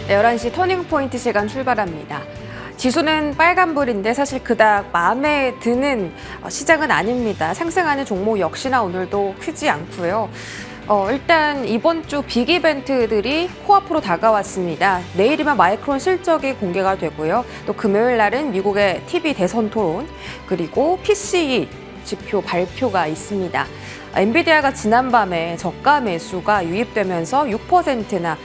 네, 11시 터닝포인트 시간 출발합니다. 지수는 빨간불인데 사실 그닥 마음에 드는 시장은 아닙니다. 상승하는 종목 역시나 오늘도 크지 않고요. 일단 이번 주 빅 이벤트들이 코앞으로 다가왔습니다. 내일이면 마이크론 실적이 공개가 되고요. 또 금요일 날은 미국의 TV 대선 토론, 그리고 PCE 지표 발표가 있습니다. 엔비디아가 지난밤에 저가 매수가 유입되면서 6%나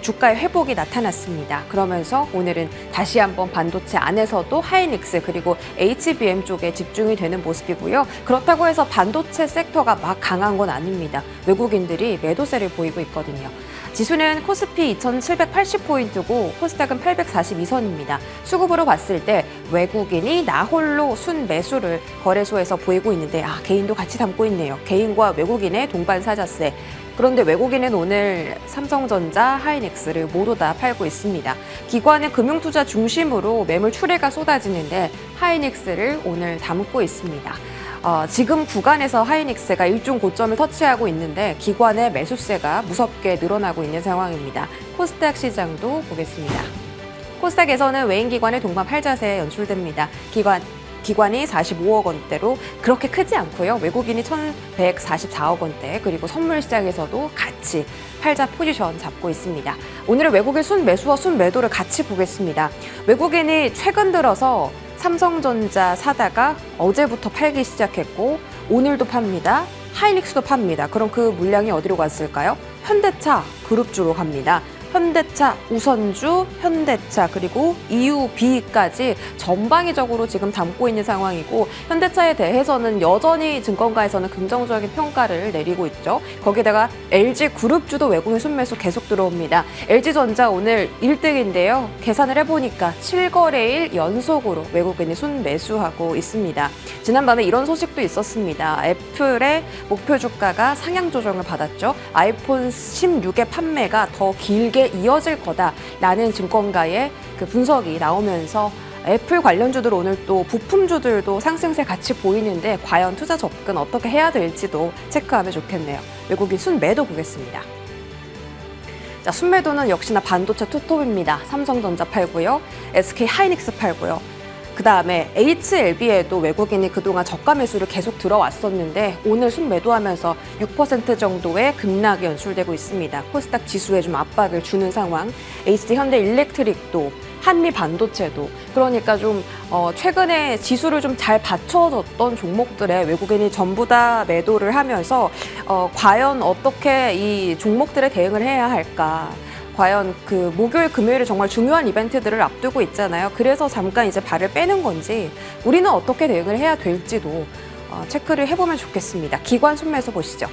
주가의 회복이 나타났습니다. 그러면서 오늘은 다시 한번 반도체 안에서도 하이닉스 그리고 HBM 쪽에 집중이 되는 모습이고요. 그렇다고 해서 반도체 섹터가 막 강한 건 아닙니다. 외국인들이 매도세를 보이고 있거든요. 지수는 코스피 2,780포인트고 코스닥은 842선입니다. 수급으로 봤을 때 외국인이 나홀로 순매수를 거래소에서 보이고 있는데 개인도 같이 담고 있네요. 개인과 외국인의 동반 사자세. 그런데 외국인은 오늘 삼성전자, 하이닉스를 모두 다 팔고 있습니다. 기관의 금융투자 중심으로 매물 출회가 쏟아지는데 하이닉스를 오늘 담고 있습니다. 지금 구간에서 하이닉스가 일종 고점을 터치하고 있는데 기관의 매수세가 무섭게 늘어나고 있는 상황입니다. 코스닥 시장도 보겠습니다. 코스닥에서는 외인기관의 동반 팔자세에 연출됩니다. 기관이 45억 원대로 그렇게 크지 않고요. 외국인이 1,144억 원대, 그리고 선물 시장에서도 같이 팔자 포지션 잡고 있습니다. 오늘은 외국인 순매수와 순매도를 같이 보겠습니다. 외국인이 최근 들어서 삼성전자 사다가 어제부터 팔기 시작했고 오늘도 팝니다. 하이닉스도 팝니다. 그럼 그 물량이 어디로 갔을까요? 현대차 그룹주로 갑니다. 현대차, 우선주, 현대차, 그리고 EUB까지 전방위적으로 지금 담고 있는 상황이고 현대차에 대해서는 여전히 증권가에서는 긍정적인 평가를 내리고 있죠. 거기다가 LG그룹주도 외국인 순매수 계속 들어옵니다. LG전자 오늘 1등인데요. 계산을 해보니까 7거래일 연속으로 외국인이 순매수하고 있습니다. 지난밤에 이런 소식도 있었습니다. 애플의 목표 주가가 상향 조정을 받았죠. 아이폰 16의 판매가 더 길게 이어질 거다라는 증권가의 그 분석이 나오면서 애플 관련주들 오늘 또 부품주들도 상승세 같이 보이는데 과연 투자 접근 어떻게 해야 될지도 체크하면 좋겠네요. 외국인 순매도 보겠습니다. 자, 순매도는 역시나 반도체 투톱입니다. 삼성전자 팔고요. SK 하이닉스 팔고요. 그 다음에 HLB에도 외국인이 그동안 저가 매수를 계속 들어왔었는데 오늘 순매도하면서 6% 정도의 급락이 연출되고 있습니다. 코스닥 지수에 좀 압박을 주는 상황. HD 현대일렉트릭도 한미 반도체도 그러니까 좀 최근에 지수를 좀 잘 받쳐줬던 종목들에 외국인이 전부 다 매도를 하면서 과연 어떻게 이 종목들에 대응을 해야 할까? 과연 그 목요일, 금요일에 정말 중요한 이벤트들을 앞두고 있잖아요. 그래서 잠깐 이제 발을 빼는 건지 우리는 어떻게 대응을 해야 될지도 체크를 해보면 좋겠습니다. 기관 순매수 보시죠.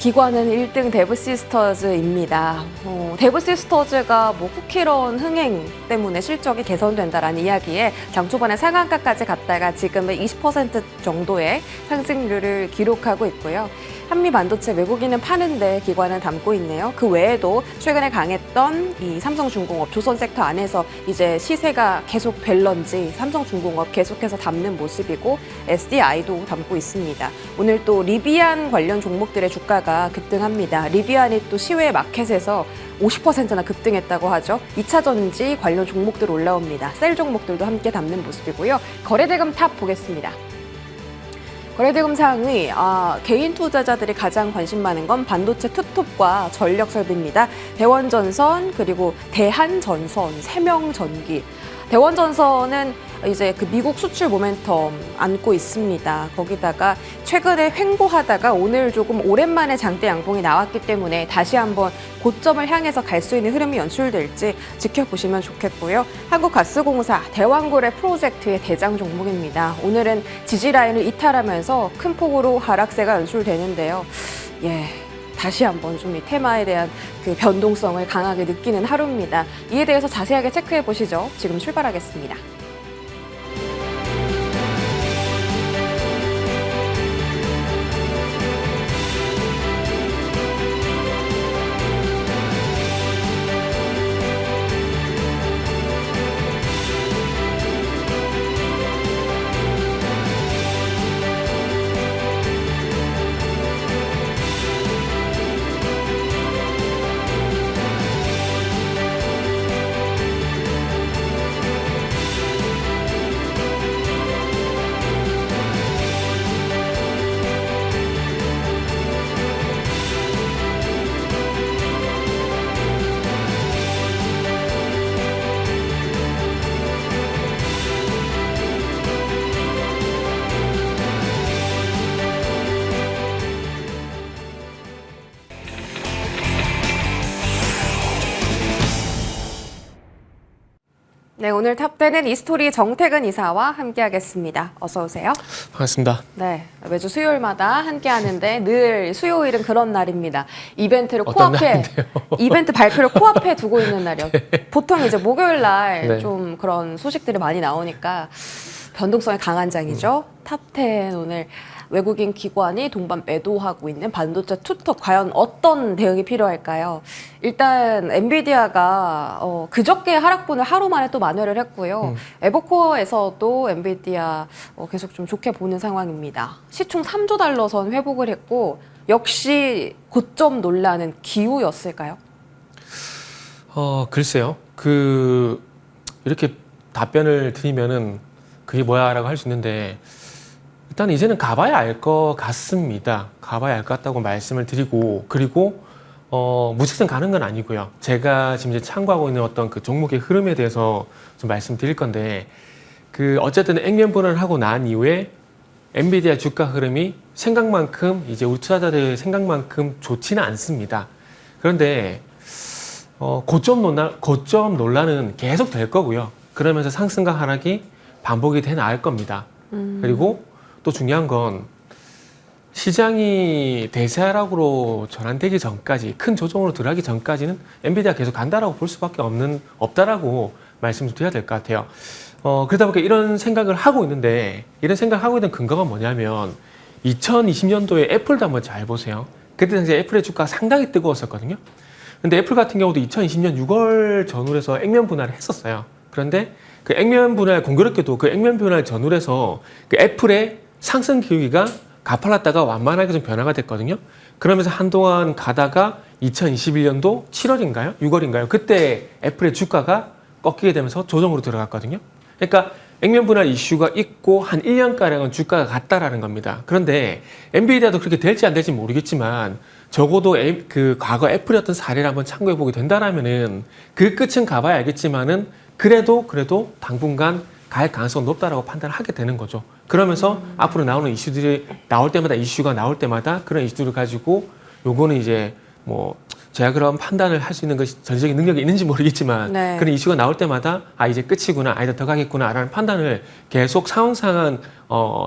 기관은 1등 데브시스터즈입니다. 데브시스터즈가 쿠키런 흥행 때문에 실적이 개선된다라는 이야기에 장 초반에 상한가까지 갔다가 지금은 20% 정도의 상승률을 기록하고 있고요. 한미 반도체 외국인은 파는데 기관은 담고 있네요. 그 외에도 최근에 강했던 이 삼성중공업 조선 섹터 안에서 이제 시세가 계속 될런지 삼성중공업 계속해서 담는 모습이고 SDI도 담고 있습니다. 오늘 또 리비안 관련 종목들의 주가가 급등합니다. 리비안이 또 시외 마켓에서 50%나 급등했다고 하죠. 2차 전지 관련 종목들 올라옵니다. 셀 종목들도 함께 담는 모습이고요. 거래대금 탑 보겠습니다. 거래대금 상위, 개인 투자자들이 가장 관심 많은 건 반도체 투톱과 전력 설비입니다. 대원전선, 그리고 대한전선, 세명전기. 대원전선은 이제 그 미국 수출 모멘텀 안고 있습니다. 거기다가 최근에 횡보하다가 오늘 조금 오랜만에 장대 양봉이 나왔기 때문에 다시 한번 고점을 향해서 갈 수 있는 흐름이 연출될지 지켜보시면 좋겠고요. 한국가스공사, 대왕고래 프로젝트의 대장 종목입니다. 오늘은 지지라인을 이탈하면서 큰 폭으로 하락세가 연출되는데요. 다시 한번 좀 이 테마에 대한 그 변동성을 강하게 느끼는 하루입니다. 이에 대해서 자세하게 체크해 보시죠. 지금 출발하겠습니다. 네, 오늘 탑10은 이스토리 정태근 이사와 함께하겠습니다. 어서 오세요. 반갑습니다. 네, 매주 수요일마다 함께하는데 늘 수요일은 그런 날입니다. 이벤트를 어떤 코앞에 날인데요? 이벤트 발표를 코앞에 두고 있는 날이요. 보통 이제 목요일 날 네. 좀 그런 소식들이 많이 나오니까 변동성이 강한 장이죠. 탑10 오늘 외국인 기관이 동반 매도하고 있는 반도체 투톱 과연 어떤 대응이 필요할까요? 일단 엔비디아가 그저께 하락분을 하루 만에 또 만회를 했고요. 에버코어에서도 엔비디아 계속 좀 좋게 보는 상황입니다. 시총 3조 달러 선 회복을 했고 역시 고점 논란은 기우였을까요? 글쎄요. 이렇게 답변을 드리면은 그게 뭐야라고 할 수 있는데 일단 이제는 가봐야 알 것 같습니다. 가봐야 알 것 같다고 말씀을 드리고 그리고 무작정 가는 건 아니고요. 제가 지금 이제 참고하고 있는 어떤 그 종목의 흐름에 대해서 좀 말씀드릴 건데 어쨌든 액면 분할을 하고 난 이후에 엔비디아 주가 흐름이 생각만큼 이제 우리 투자자들 생각만큼 좋지는 않습니다. 그런데 고점 논란은 계속 될 거고요. 그러면서 상승과 하락이 반복이 돼 나갈 겁니다. 그리고 또 중요한 건 시장이 대세하락으로 전환되기 전까지 큰 조정으로 들어가기 전까지는 엔비디아 계속 간다라고 볼 수밖에 없다라고 말씀을 드려야 될 것 같아요. 그러다 보니까 이런 생각을 하고 있는데 이런 생각을 하고 있는 근거가 뭐냐면 2020년도에 애플도 한번 잘 보세요. 그때 당시에 애플의 주가가 상당히 뜨거웠었거든요. 근데 애플 같은 경우도 2020년 6월 전후에서 액면 분할을 했었어요. 그런데 그 액면 분할 공교롭게도 그 액면 분할 전후에서 그 애플의 상승 기울기가 가팔랐다가 완만하게 좀 변화가 됐거든요. 그러면서 한동안 가다가 2021년도 7월인가요? 6월인가요? 그때 애플의 주가가 꺾이게 되면서 조정으로 들어갔거든요. 그러니까 액면 분할 이슈가 있고 한 1년가량은 주가가 갔다라는 겁니다. 그런데 엔비디아도 그렇게 될지 안 될지 모르겠지만 적어도 과거 애플이었던 사례를 한번 참고해 보게 된다라면은 그 끝은 가봐야 알겠지만은 그래도 당분간 갈 가능성이 높다라고 판단을 하게 되는 거죠. 그러면서 앞으로 나오는 이슈들이 나올 때마다 이슈가 나올 때마다 그런 이슈들을 가지고 요거는 이제 뭐 제가 그런 판단을 할 수 있는 것이 전적인 능력이 있는지 모르겠지만 네. 그런 이슈가 나올 때마다 이제 끝이구나, 아니다 더 가겠구나라는 판단을 계속 상황상은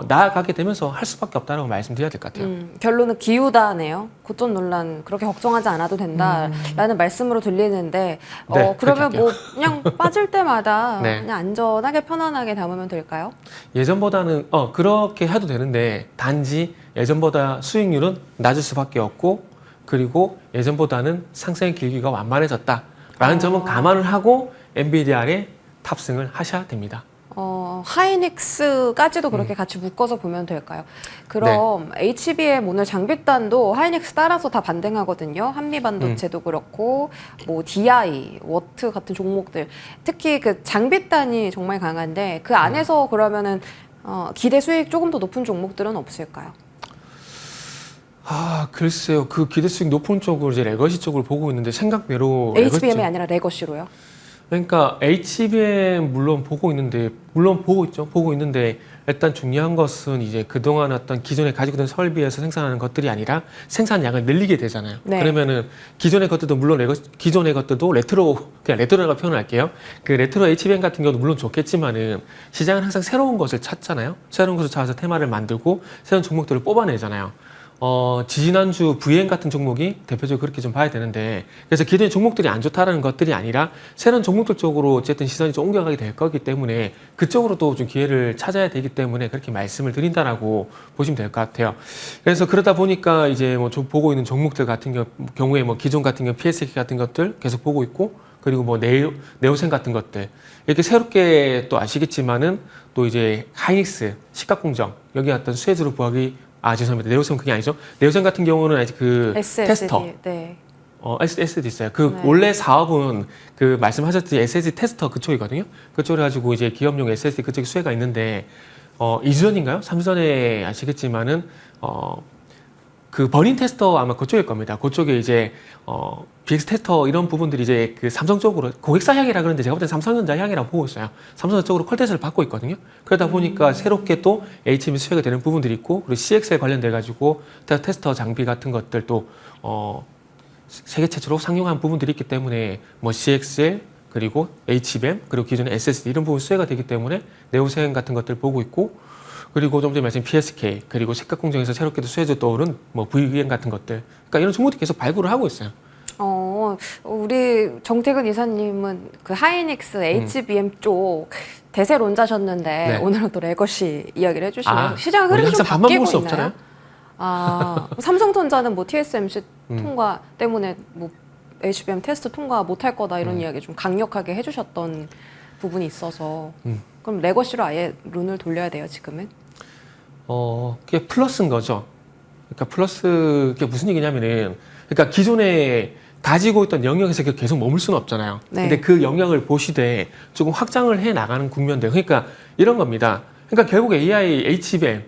나아가게 되면서 할 수밖에 없다라고 말씀드려야 될 것 같아요. 결론은 기우다네요. 고점 논란 그렇게 걱정하지 않아도 된다라는 말씀으로 들리는데 네, 그러면 그렇게 뭐 그냥 빠질 때마다 네. 그냥 안전하게 편안하게 담으면 될까요? 예전보다는 그렇게 해도 되는데 단지 예전보다 수익률은 낮을 수밖에 없고 그리고 예전보다는 상승의 길기가 완만해졌다라는 점은 감안을 하고 엔비디아에 탑승을 하셔야 됩니다. 하이닉스까지도 그렇게 같이 묶어서 보면 될까요? 그럼 HBM 오늘 장비단도 하이닉스 따라서 다 반등하거든요. 한미반도체도 그렇고 뭐 DI, 워트 같은 종목들 특히 그 장비단이 정말 강한데 그 안에서 그러면은 기대 수익 조금 더 높은 종목들은 없을까요? 글쎄요. 그 기대 수익 높은 쪽으로 이제 레거시 쪽을 보고 있는데 생각대로 HBM이 아니라 레거시로요? 그러니까 HBM 물론 보고 있는데 일단 중요한 것은 이제 그동안 어떤 기존에 가지고 있던 설비에서 생산하는 것들이 아니라 생산량을 늘리게 되잖아요. 네. 그러면은 기존의 것들도 물론 기존의 것들도 그냥 레트로라고 표현할게요. 그 레트로 HBM 같은 경우도 물론 좋겠지만은 시장은 항상 새로운 것을 찾잖아요. 새로운 것을 찾아서 테마를 만들고 새로운 종목들을 뽑아내잖아요. 지지난주 VN 같은 종목이 대표적으로 그렇게 좀 봐야 되는데 그래서 기존의 종목들이 안 좋다라는 것들이 아니라 새로운 종목들 쪽으로 어쨌든 시선이 좀 옮겨가게 될 거기 때문에 그쪽으로도 좀 기회를 찾아야 되기 때문에 그렇게 말씀을 드린다라고 보시면 될 것 같아요. 그래서 그러다 보니까 이제 뭐 보고 있는 종목들 같은 경우에 뭐 기존 같은 경우 PSK 같은 것들 계속 보고 있고 그리고 뭐 네오센 같은 것들 이렇게 새롭게 또 아시겠지만은 또 이제 하이닉스 시가공정 여기 어떤 수혜주로 부각이 죄송합니다. 네오센 그게 아니죠. 네오센 같은 경우는 아직 SSD, 테스터. 네. SSD 있어요. 네. 원래 사업은 말씀하셨듯이 SSD 테스터 그쪽이거든요. 그쪽을 가지고 이제 기업용 SSD 그쪽에 수혜가 있는데 2주 전인가요? 3주 전에 아시겠지만은 그 버닝 테스터 아마 그쪽일 겁니다. 그쪽에 이제 BX 테스터 이런 부분들이 이제 그 삼성 쪽으로 고객사 향이라 그러는데 제가 볼 때 삼성전자 향이라고 보고 있어요. 삼성전자 쪽으로 퀄테스트를 받고 있거든요. 그러다 보니까 새롭게 또 HM이 수혜가 되는 부분들이 있고 그리고 CXL 관련돼 가지고 테스터 장비 같은 것들도 세계 최초로 상용한 부분들이 있기 때문에 뭐 CXL 그리고 HBM, 그리고 기존의 SSD 이런 부분 수혜가 되기 때문에 네오세행 같은 것들 보고 있고, 그리고 좀 전에 말씀드린 PSK, 그리고 색각공정에서 새롭게도 수혜주 떠오른 뭐 VVM 같은 것들, 그러니까 이런 종목들이 계속 발굴을 하고 있어요. 우리 정태근 이사님은 그 하이닉스 HBM 쪽 대세론자셨는데 네. 오늘은 또 레거시 이야기를 해주시네요. 아, 시장 우리 흐름이 좀 항상 반만 바뀌고 볼 수 있나요? 없잖아요. 삼성전자는 뭐 TSMC 통과 때문에 뭐 HBM 테스트 통과 못할 거다 이런 이야기 좀 강력하게 해주셨던 부분이 있어서 그럼 레거시로 아예 룬을 돌려야 돼요 지금은? 그게 플러스인 거죠. 그러니까 플러스, 그게 무슨 얘기냐면은, 그러니까 기존에 가지고 있던 영역에서 계속 머물 수는 없잖아요. 네. 근데 그 영역을 보시되 조금 확장을 해 나가는 국면들. 그러니까 이런 겁니다. 그러니까 결국 AI, HBM,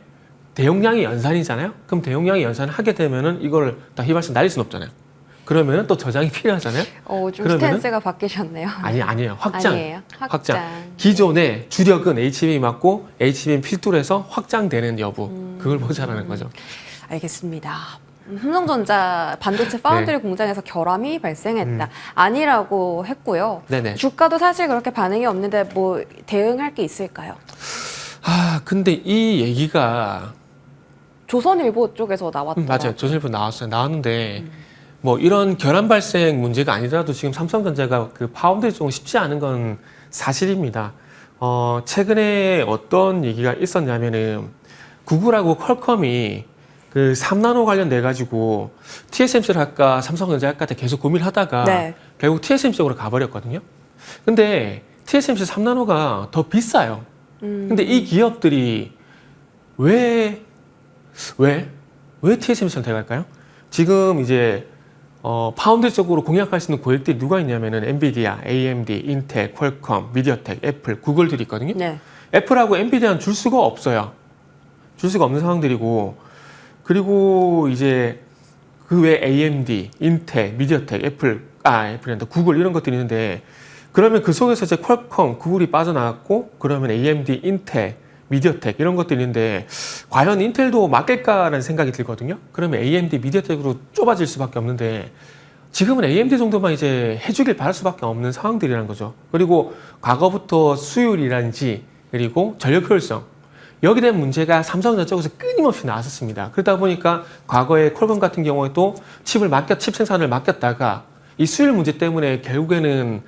대용량이 연산이잖아요. 그럼 대용량이 연산을 하게 되면은 이걸 다 휘발성 날릴 수는 없잖아요. 그러면은 또 저장이 필요하잖아요. 좀 그러면은- 스탠스가 바뀌셨네요. 아니에요. 확장. 아니에요. 확장. 기존의 주력은 HBM이 맞고 HBM 필두로 해서 확장되는 여부. 그걸 보자라는 거죠. 알겠습니다. 삼성전자 반도체 파운드리 공장에서 결함이 발생했다. 아니라고 했고요. 네네. 주가도 사실 그렇게 반응이 없는데 뭐 대응할 게 있을까요? 근데 이 얘기가 조선일보 쪽에서 나왔더라고요. 맞아요. 조선일보 나왔어요. 나왔는데 뭐 이런 결함 발생 문제가 아니더라도 지금 삼성전자가 그 파운드리 쪽은 쉽지 않은 건 사실입니다. 최근에 어떤 얘기가 있었냐면은 구글하고 퀄컴이 그 3나노 관련돼 가지고 TSMC를 할까 삼성전자 할까 계속 고민을 하다가 네. 결국 TSMC 쪽으로 가버렸거든요. 근데 TSMC 3나노가 더 비싸요. 근데 이 기업들이 왜 TSMC 선택할까요? 지금 이제 파운드리 쪽으로 공략할 수 있는 고객들이 누가 있냐면은 엔비디아, AMD, 인텔, 퀄컴, 미디어텍, 애플, 구글들이 있거든요. 네. 애플하고 엔비디아는 줄 수가 없어요. 줄 수가 없는 상황들이고, 그리고 이제 그 외 AMD, 인텔, 미디어텍, 애플이란다, 구글 이런 것들이 있는데, 그러면 그 속에서 이제 퀄컴, 구글이 빠져나갔고, 그러면 AMD, 인텔, 미디어텍 이런 것들이 있는데, 과연 인텔도 맡길까라는 생각이 들거든요. 그러면 AMD, 미디어텍으로 좁아질 수밖에 없는데, 지금은 AMD 정도만 이제 해주길 바랄 수밖에 없는 상황들이라는 거죠. 그리고 과거부터 수율이라든지, 그리고 전력 효율성, 여기에 대한 문제가 삼성전자 쪽에서 끊임없이 나왔었습니다. 그러다 보니까 과거에 퀄컴 같은 경우에도 칩 생산을 맡겼다가 이 수율 문제 때문에 결국에는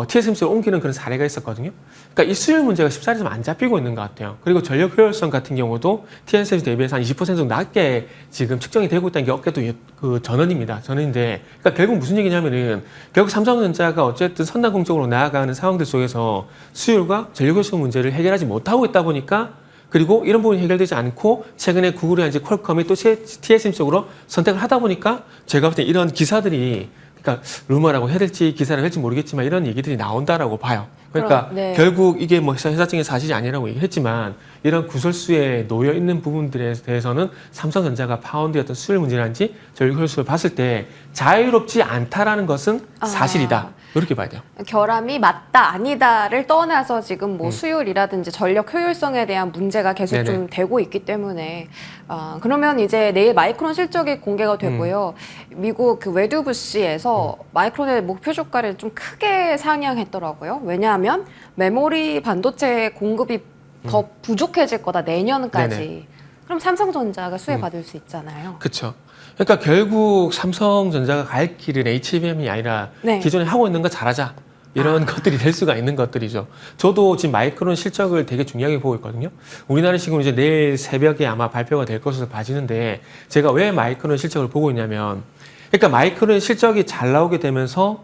TSMC로 옮기는 그런 사례가 있었거든요. 그러니까 이 수율 문제가 쉽사리 좀 안 잡히고 있는 것 같아요. 그리고 전력 효율성 같은 경우도 TSMC 대비해서 한 20% 정도 낮게 지금 측정이 되고 있다는 게 어깨도 그 전언입니다. 전언인데, 그러니까 결국 무슨 얘기냐면은 결국 삼성전자가 어쨌든 선단공적으로 나아가는 상황들 속에서 수율과 전력 효율성 문제를 해결하지 못하고 있다 보니까, 그리고 이런 부분이 해결되지 않고 최근에 구글이나 퀄컴이 또 TSMC 쪽으로 선택을 하다 보니까 제가 볼 때 이런 기사들이, 그러니까 루머라고 해야 될지 기사를 할지 모르겠지만 이런 얘기들이 나온다라고 봐요. 그러니까 네. 결국 이게 뭐 회사적인 사실이 아니라고 얘기했지만 이런 구설수에 놓여 있는 부분들에 대해서는 삼성전자가 파운드의 어떤 수율 문제라든지 전력 효율성을 봤을 때 자유롭지 않다라는 것은 사실이다. 이렇게 봐야 돼요. 결함이 맞다 아니다를 떠나서 지금 뭐 수율이라든지 전력 효율성에 대한 문제가 계속 네네. 좀 되고 있기 때문에 그러면 이제 내일 마이크론 실적이 공개가 되고요. 미국 그 웨드부시에서 마이크론의 목표 주가를 좀 크게 상향했더라고요. 왜냐하면 메모리 반도체 공급이 더 부족해질 거다 내년까지. 네네. 그럼 삼성전자가 수혜 받을 수 있잖아요. 그렇죠. 그러니까 결국 삼성전자가 갈 길은 HBM이 아니라 네. 기존에 하고 있는 거 잘하자. 이런 것들이 될 수가 있는 것들이죠. 저도 지금 마이크론 실적을 되게 중요하게 보고 있거든요. 우리나라 지금 이제 내일 새벽에 아마 발표가 될 것으로 봐지는데, 제가 왜 마이크론 실적을 보고 있냐면, 그러니까 마이크론 실적이 잘 나오게 되면서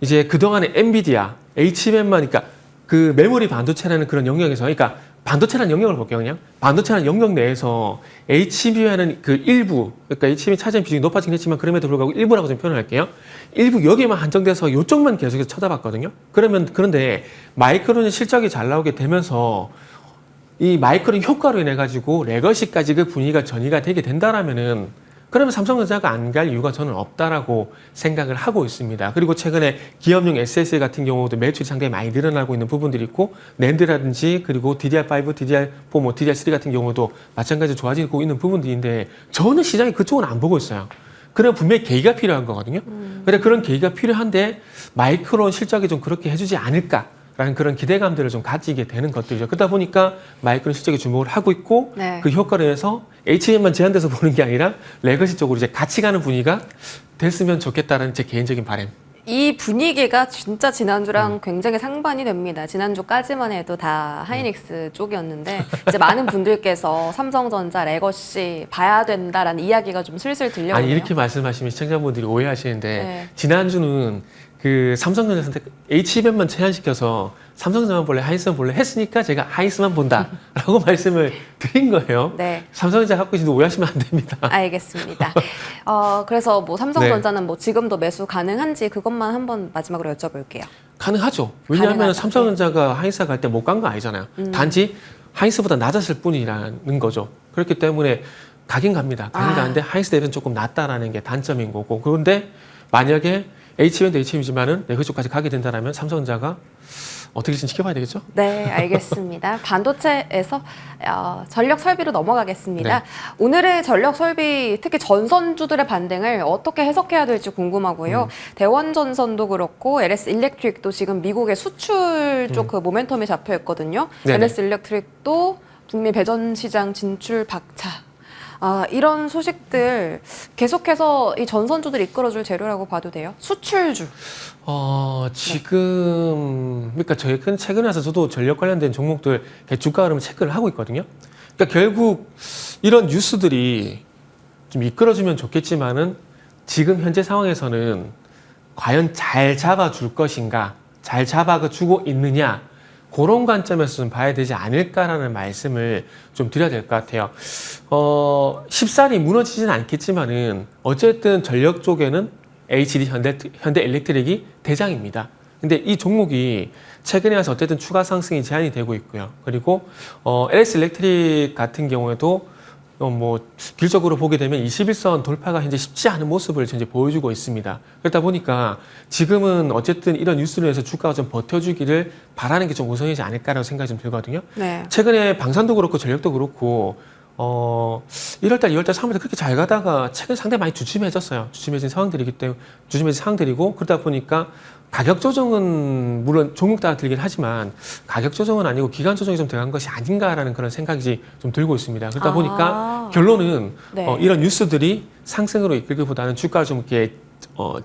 이제 그동안에 엔비디아, HBM만, 그러니까 그 메모리 반도체라는 그런 영역에서, 그러니까 반도체라는 영역을 볼게요, 그냥. 반도체라는 영역 내에서 HBM하는 그 일부, 그러니까 HBM 차지하는 비중이 높아지긴 했지만 그럼에도 불구하고 일부라고 좀 표현할게요. 일부 여기에만 한정돼서 이쪽만 계속해서 쳐다봤거든요. 그런데 마이크론의 실적이 잘 나오게 되면서 이 마이크론 효과로 인해 가지고 레거시까지 그 분위기가 전이가 되게 된다라면은, 그러면 삼성전자가 안 갈 이유가 저는 없다라고 생각을 하고 있습니다. 그리고 최근에 기업용 SSD 같은 경우도 매출이 상당히 많이 늘어나고 있는 부분들이 있고, 낸드라든지 그리고 DDR5, DDR4, 뭐 DDR3 같은 경우도 마찬가지로 좋아지고 있는 부분들인데, 저는 시장이 그쪽은 안 보고 있어요. 그런 분명히 계기가 필요한 거거든요. 근데 그런 계기가 필요한데 마이크론 실적이 좀 그렇게 해주지 않을까라는 그런 기대감들을 좀 가지게 되는 것들이죠. 그러다 보니까 마이크론 실적에 주목을 하고 있고 네. 그 효과로 해서 HBM만 제한돼서 보는 게 아니라 레거시 쪽으로 이제 같이 가는 분위기가 됐으면 좋겠다는 제 개인적인 바람. 이 분위기가 진짜 지난주랑 굉장히 상반이 됩니다. 지난주까지만 해도 다 하이닉스 쪽이었는데 이제 많은 분들께서 삼성전자, 레거시 봐야 된다라는 이야기가 좀 슬슬 들려오네요. 아니 이렇게 말씀하시면 시청자분들이 오해하시는데 네. 지난주는 그 삼성전자 선택 HBM만 제한시켜서 삼성전자만 볼래 하이닉스만 볼래 했으니까 제가 하이닉스만 본다라고 말씀을 드린 거예요. 네. 삼성전자 갖고 계시도 오해하시면 안 됩니다. 알겠습니다. 그래서 뭐 삼성전자는 뭐 지금도 매수 가능한지 그것만 한번 마지막으로 여쭤볼게요. 가능하죠. 왜냐하면 가능하다. 삼성전자가 하이닉스 갈 때 못 간 거 아니잖아요. 단지 하이닉스보다 낮았을 뿐이라는 거죠. 그렇기 때문에 가긴 갑니다. 가긴 가는데 하이닉스 대비는 조금 낮다라는 게 단점인 거고. 그런데 만약에 HBM도 HBM이지만은 레거시 쪽까지 가게 된다면 삼성전자가 어떻게 될지 지켜봐야 되겠죠? 네, 알겠습니다. 반도체에서 전력 설비로 넘어가겠습니다. 네. 오늘의 전력 설비, 특히 전선주들의 반등을 어떻게 해석해야 될지 궁금하고요. 대원전선도 그렇고 LS 일렉트릭도 지금 미국의 수출 쪽 그 모멘텀이 잡혀 있거든요. 네네. LS 일렉트릭도 북미 배전 시장 진출 박차. 이런 소식들 계속해서 이 전선주들 이끌어줄 재료라고 봐도 돼요. 수출주. 지금, 그러니까 최근에 와서 저도 전력 관련된 종목들 주가 흐름을 체크를 하고 있거든요. 그러니까 결국 이런 뉴스들이 좀 이끌어주면 좋겠지만은 지금 현재 상황에서는 과연 잘 잡아줄 것인가, 잘 잡아주고 있느냐, 그런 관점에서 좀 봐야 되지 않을까라는 말씀을 좀 드려야 될 것 같아요. 쉽사리 무너지진 않겠지만은 어쨌든 전력 쪽에는 HD 현대 일렉트릭이 대장입니다. 근데 이 종목이 최근에 와서 어쨌든 추가 상승이 제한이 되고 있고요. 그리고 LS 일렉트릭 같은 경우에도 뭐 길적으로 보게 되면 21선 돌파가 현재 쉽지 않은 모습을 현재 보여주고 있습니다. 그러다 보니까 지금은 어쨌든 이런 뉴스로 해서 주가가 좀 버텨주기를 바라는 게 좀 우선이지 않을까라고 생각이 좀 들거든요. 네. 최근에 방산도 그렇고 전력도 그렇고 1월달, 2월달, 3월달 그렇게 잘 가다가 최근 상당히 많이 주춤해졌어요. 주춤해진 상황들이고 그러다 보니까 가격 조정은 물론 종목 따라 들긴 하지만 가격 조정은 아니고 기간 조정이 좀 들어간 것이 아닌가라는 그런 생각이 좀 들고 있습니다. 그러다 보니까 결론은 네. 이런 뉴스들이 상승으로 이끌기보다는 주가를 좀 이렇게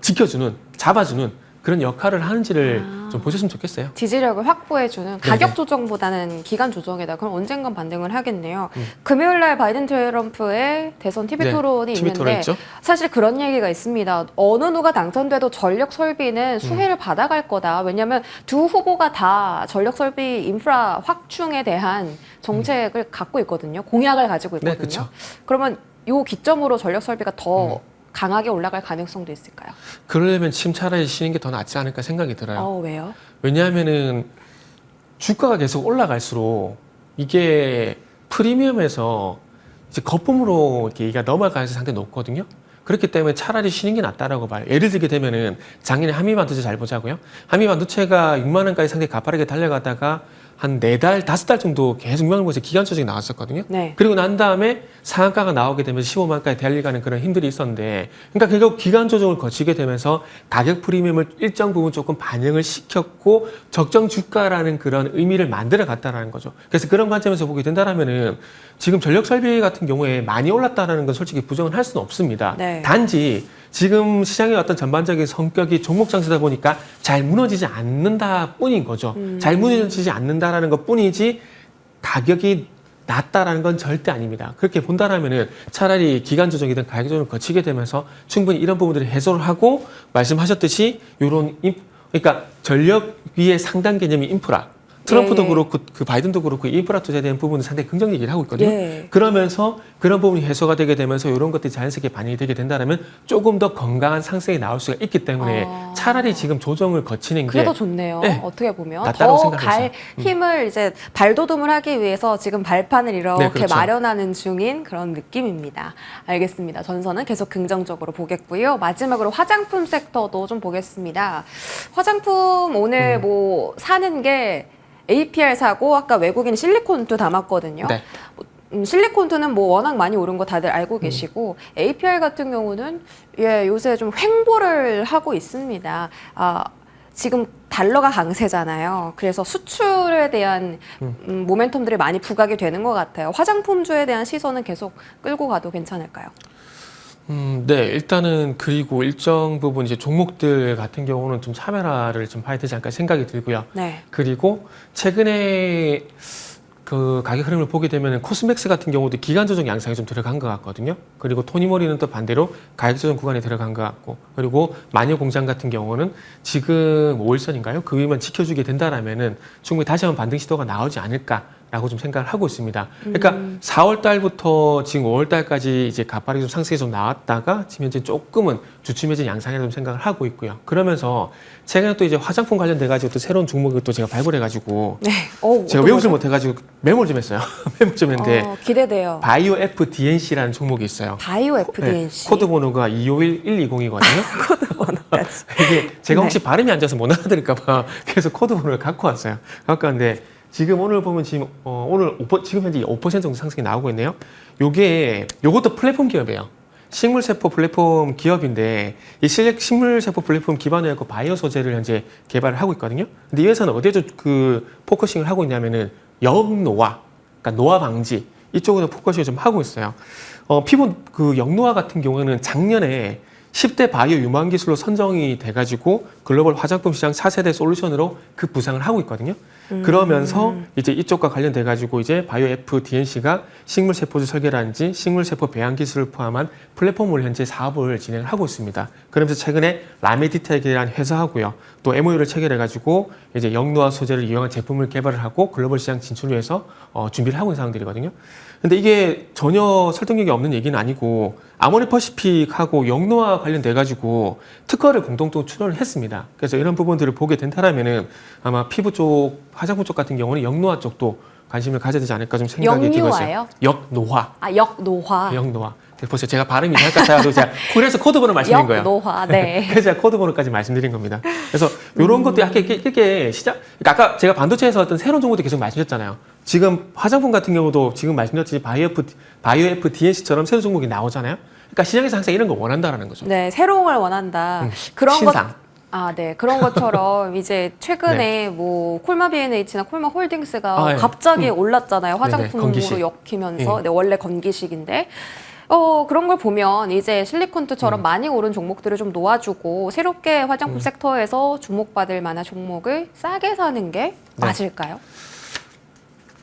지켜주는, 잡아주는 그런 역할을 하는지를 좀 보셨으면 좋겠어요. 지지력을 확보해주는 가격 조정보다는 기간 조정이다. 그럼 언젠간 반등을 하겠네요. 금요일날 바이든 트럼프의 대선 TV 네, 토론이 TV 토론 있는데 있죠? 사실 그런 얘기가 있습니다. 어느 누가 당선돼도 전력 설비는 수혜를 받아갈 거다. 왜냐하면 두 후보가 다 전력 설비 인프라 확충에 대한 정책을 갖고 있거든요. 공약을 가지고 네, 있거든요. 그쵸. 그러면 이 기점으로 전력 설비가 더 강하게 올라갈 가능성도 있을까요? 그러려면 지금 차라리 쉬는 게 더 낫지 않을까 생각이 들어요. 왜요? 왜냐하면은 주가가 계속 올라갈수록 이게 프리미엄에서 이제 거품으로 이렇게 얘기가 넘어갈 가능성이 상당히 높거든요. 그렇기 때문에 차라리 쉬는 게 낫다라고 봐요. 예를 들게 되면은 작년에 한미반도체 잘 보자고요. 한미반도체가 6만 원까지 상당히 가파르게 달려가다가 한 4달, 5달 정도 계속 6만 원 보면서 기간 조정이 나왔었거든요. 네. 그리고 난 다음에 상한가가 나오게 되면서 15만 원까지 달려가는 그런 힘들이 있었는데, 그러니까 결국 기간 조정을 거치게 되면서 가격 프리미엄을 일정 부분 조금 반영을 시켰고 적정 주가라는 그런 의미를 만들어 갔다라는 거죠. 그래서 그런 관점에서 보게 된다라면은 지금 전력 설비 같은 경우에 많이 올랐다라는 건 솔직히 부정을 할 수는 없습니다. 네. 단지 지금 시장의 어떤 전반적인 성격이 종목 장세다 보니까 잘 무너지지 않는다 뿐인 거죠. 잘 무너지지 않는다라는 것 뿐이지 가격이 낮다라는 건 절대 아닙니다. 그렇게 본다라면은 차라리 기간 조정이든 가격 조정을 거치게 되면서 충분히 이런 부분들을 해소를 하고 말씀하셨듯이 요런 그러니까 전력 위에 상당 개념이 인프라. 트럼프도 예. 그렇고 그 바이든도 그렇고 인프라 투자에 대한 부분은 상당히 긍정 얘기를 하고 있거든요. 예. 그러면서 그런 부분이 해소가 되게 되면서 이런 것들이 자연스럽게 반영이 되게 된다면 조금 더 건강한 상승이 나올 수가 있기 때문에 차라리 지금 조정을 거치는 그게 게 더 좋네요. 네. 어떻게 보면 낫다고 더 갈 생각했어요. 힘을 이제 발돋움을 하기 위해서 지금 발판을 이렇게 네, 그렇죠. 마련하는 중인 그런 느낌입니다. 알겠습니다. 전선은 계속 긍정적으로 보겠고요. 마지막으로 화장품 섹터도 좀 보겠습니다. 화장품 오늘 뭐 사는 게 APR 사고 아까 외국인 실리콘도 담았거든요. 네. 실리콘트는 뭐 워낙 많이 오른 거 다들 알고 계시고 API 같은 경우는 요새 좀 횡보를 하고 있습니다. 지금 달러가 강세잖아요. 그래서 수출에 대한 모멘텀들이 많이 부각이 되는 것 같아요. 화장품주에 대한 시선은 계속 끌고 가도 괜찮을까요? 네, 일단은 그리고 일정 부분 이제 종목들 같은 경우는 좀 차별화를 좀 봐야 되지 않을까 생각이 들고요. 네. 그리고 최근에 그 가격 흐름을 보게 되면 코스맥스 같은 경우도 기간 조정 양상이 좀 들어간 것 같거든요. 그리고 토니모리는 또 반대로 가격 조정 구간에 들어간 것 같고, 그리고 마녀공장 같은 경우는 지금 5일선인가요? 그 위만 지켜주게 된다라면은 충분히 다시 한번 반등 시도가 나오지 않을까라고 좀 생각을 하고 있습니다. 그러니까 4월 달부터 지금 5월 달까지 이제 가파르게 좀 상승이 좀 나왔다가 지금 현재 조금은 주춤해진 양상이라고 좀 생각을 하고 있고요. 그러면서 최근에 또 이제 화장품 관련돼 가지고 또 새로운 종목을 또 제가 발굴해 가지고 네. 제가 외우지 못해 가지고 메모를 좀 했어요. 메모 좀 했는데 기대돼요. 바이오 FDNC라는 종목이 있어요. 바이오 FDNC. 네, 코드 번호가 251120이거든요. 코드 번호까지. 이게 제가 혹시 네. 발음이 안 좋아서 못 알아들을까봐 그래서 코드 번호를 갖고 왔어요. 갖고 왔는데 지금 오늘 보면 지금 오늘 지금 현재 5% 정도 상승이 나오고 있네요. 요것도 플랫폼 기업이에요. 식물세포 플랫폼 기업인데 이 식물세포 플랫폼 기반으로 해서 바이오 소재를 현재 개발을 하고 있거든요. 근데 이 회사는 어디에 그 포커싱을 하고 있냐면은 역노화, 그러니까 노화 방지 이쪽으로 포커싱을 좀 하고 있어요. 피부 그 역노화 같은 경우에는 작년에 10대 바이오 유망 기술로 선정이 돼가지고 글로벌 화장품 시장 4세대 솔루션으로 그 부상을 하고 있거든요. 그러면서 이제 이쪽과 관련돼가지고 이제 바이오 FDNC가 식물세포주 설계라든지 식물세포 배양 기술을 포함한 플랫폼을 현재 사업을 진행을 하고 있습니다. 그러면서 최근에 라메디텍이라는 회사하고요. 또 MOU를 체결해가지고 이제 역노화 소재를 이용한 제품을 개발을 하고 글로벌 시장 진출을 위해서 준비를 하고 있는 상황들이거든요. 근데 이게 전혀 설득력이 없는 얘기는 아니고 아모레 퍼시픽하고 역노화 관련돼가지고 특허를 공동 출원을 했습니다. 그래서 이런 부분들을 보게 된다면은 아마 피부 쪽, 화장품 쪽 같은 경우는 역노화 쪽도 관심을 가져야 되지 않을까 좀 생각이 들고 있어요. 역노화. 역노화. 역노화. 보세요. 제가 발음이 이상할 것 같아서 제가 그래서 코드번호 말씀드린 거예요. 역노화. 네. 그래서 제가 코드번호까지 말씀드린 겁니다. 그래서 이런 것도 약간 이렇게 시작. 그러니까 아까 제가 반도체에서 어떤 새로운 정보도 계속 말씀드렸잖아요. 지금 화장품 같은 경우도 지금 말씀드렸듯이 바이오 FDNC처럼 새로운 종목이 나오잖아요. 그러니까 시장에서 항상 이런 거 원한다라는 거죠. 네, 새로운 걸 원한다. 그런 신상. 네. 그런 것처럼 이제 최근에 뭐 콜마 B&H나 콜마 홀딩스가 네. 갑자기 올랐잖아요. 화장품으로 건기식. 엮이면서. 네, 원래 건기식인데. 그런 걸 보면 이제 실리콘트처럼 많이 오른 종목들을 좀 놓아주고 새롭게 화장품 섹터에서 주목받을 만한 종목을 싸게 사는 게 맞을까요?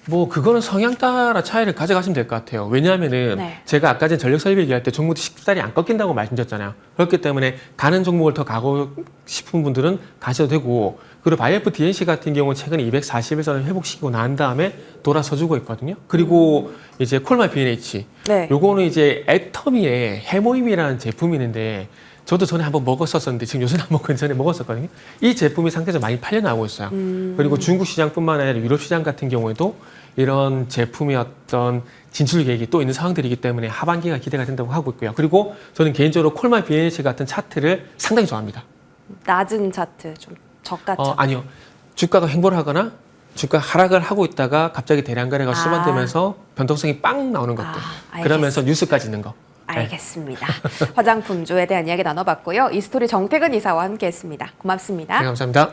뭐 그거는 성향 따라 차이를 가져가시면 될 것 같아요. 왜냐하면은 제가 아까 전에 전력 설비 얘기할 때 종목도 쉽사리 안 꺾인다고 말씀드렸잖아요. 그렇기 때문에 가는 종목을 더 가고 싶은 분들은 가셔도 되고, 그리고 바이오프 DNC 같은 경우는 최근에 240에서는 회복시키고 난 다음에 돌아서주고 있거든요. 그리고 이제 콜마 B&H 요거는 이제 애터미의 해모임이라는 제품이 있는데 저도 전에 한번 먹었었는데 지금 요새는 안 먹고 전에 먹었었거든요. 이 제품이 상대적으로 많이 팔려나오고 있어요. 그리고 중국 시장뿐만 아니라 유럽 시장 같은 경우에도 이런 제품의 어떤 진출 계획이 또 있는 상황들이기 때문에 하반기가 기대가 된다고 하고 있고요. 그리고 저는 개인적으로 콜마 B&H 같은 차트를 상당히 좋아합니다. 낮은 차트, 좀 저가 차트? 아니요. 주가가 횡보를 하거나 주가 하락을 하고 있다가 갑자기 대량 거래가 수반되면서 변동성이 빵 나오는 것들. 그러면서 뉴스까지 있는 거. 알겠습니다. 화장품주에 대한 이야기 나눠봤고요. 이스토리 정태근 이사와 함께했습니다. 고맙습니다. 네, 감사합니다.